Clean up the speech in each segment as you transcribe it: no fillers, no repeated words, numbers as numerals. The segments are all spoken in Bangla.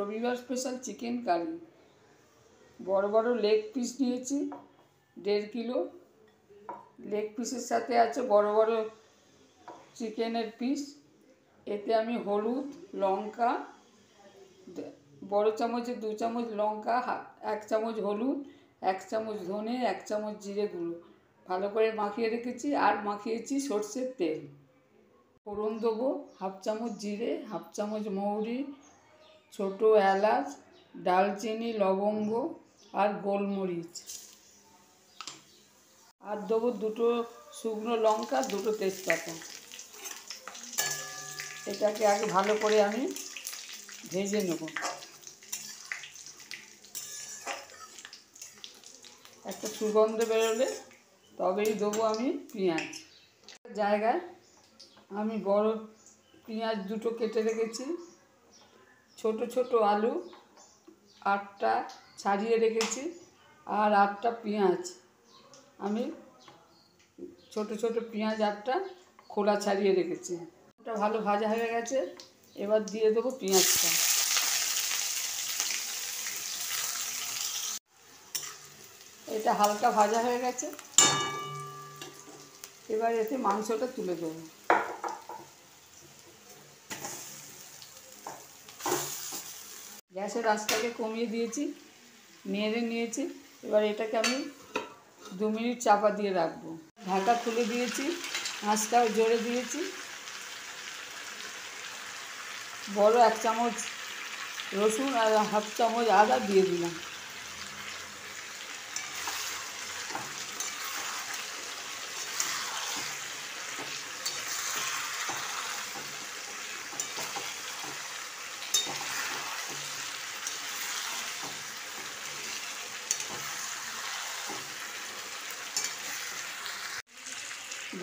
রবিবার স্পেশাল চিকেন কারি। বড় বড় লেগ পিস নিয়েছি 1.5 কিলো। লেগ পিসের সাথে আছে বড় বড় চিকেনের পিস। এতে আমি হলুদ, লঙ্কা, বড় চামচে 2 চামচ লঙ্কা, 1 চামচ হলুদ, 1 চামচ ধনে, 1 চামচ জিরে গুঁড়ো ভালো করে মাখিয়ে রেখেছি। আর মাখিয়েছি সর্ষের তেল। ফোড়ন দেবো 1/2 চামচ জিরে, 1/2 চামচ মৌরি, ছোটো এলাচ, দালচিনি, লবঙ্গ আর গোলমরিচ। আর দেবো 2টো শুকনো লঙ্কা, 2টো তেজপাতা। এটাকে আগে ভালো করে আমি ভেজে নেব। একটা সুগন্ধ বেরোলে তবেই দেবো আমি পেঁয়াজ। জায়গায় আমি বড় পেঁয়াজ 2টো কেটে রেখেছি। ছোট ছোট আলু 8টা ছাড়িয়ে রেখেছি। আর 8টা পেঁয়াজ আমি ছোট ছোট পেঁয়াজ 8টা খোলা ছাড়িয়ে রেখেছি। ওটা ভালো ভাজা হয়ে গেছে। এবার দিয়ে দেবো পেঁয়াজটা। এটা হালকা ভাজা হয়ে গেছে। এবার এতে মাংসটা তুলে দেবো। গ্যাসের আঁচটাকে কমিয়ে দিয়েছি, নেড়ে নিয়েছি। এবার এটাকে আমি 2 মিনিট চাপা দিয়ে রাখবো। ঢাকা খুলে দিয়েছি, আঁচটাও জোরে দিয়েছি। বড় 1 চামচ রসুন আর 1/2 চামচ আদা দিয়ে দিলাম।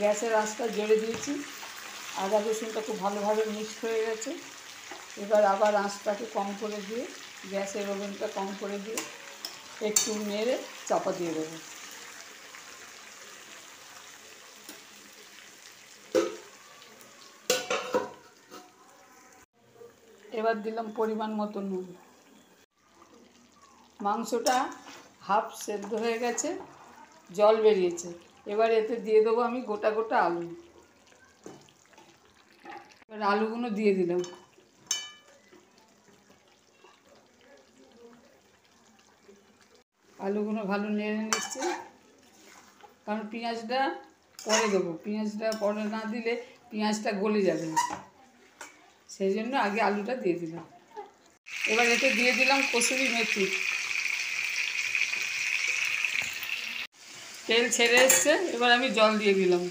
গ্যাসের আঁচটা জোরে দিয়েছি। আদা রসুনটা খুব ভালোভাবে মিক্সড হয়ে গেছে। এবার আবার আঁচটাকে কম করে দিয়ে, গ্যাসের ওভেনটা কম করে দিয়ে একটু নেড়ে চাপা দিয়ে দেবো। এবার দিলাম পরিমাণ মতো নুন। মাংসটা হাফ সেদ্ধ হয়ে গেছে, জল বেরিয়েছে। এবার এতে দিয়ে দেবো আমি গোটা গোটা আলু। এবার আলুগুলো দিয়ে দিলাম। আলুগুলো ভালো নেড়ে নিচ্ছে, কারণ পেঁয়াজটা পরে দেবো। পেঁয়াজটা পরে না দিলে পেঁয়াজটা গলে যাবে, সেই জন্য আগে আলুটা দিয়ে দিলাম। এবার এতে দিয়ে দিলাম কসুরি মেথি। তেল ছেড়ে এসছে। এবার আমি জল দিয়ে দিলাম।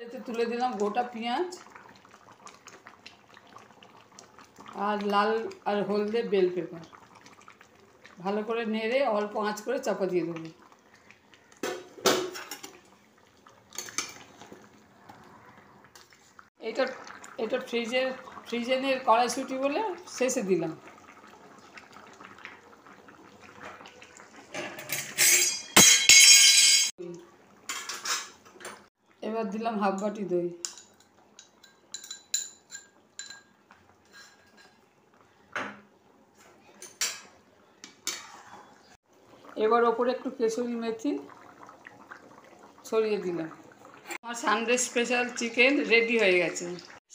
এতে তুলে দিলাম গোটা পেঁয়াজ আর লাল আর হলদে বেল পেপার। ভালো করে নেড়ে অল্প আঁচ করে চাপা দিয়ে দেবো। এটা ফ্রিজের কড়াইশুঁটি বলে শেষে দিলাম। এবার দিলাম 1/2 বাটি দই। এবার ওপরে একটু কেসুরি মেথি ছড়িয়ে দিলাম। আমার সানডে স্পেশাল চিকেন রেডি হয়ে গেছে।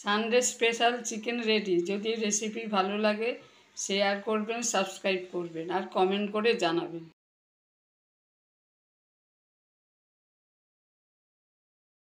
Sunday special chicken ready. যদি রেসিপি ভালো লাগে শেয়ার করবেন, সাবস্ক্রাইব করবেন আর কমেন্ট করে জানাবেন।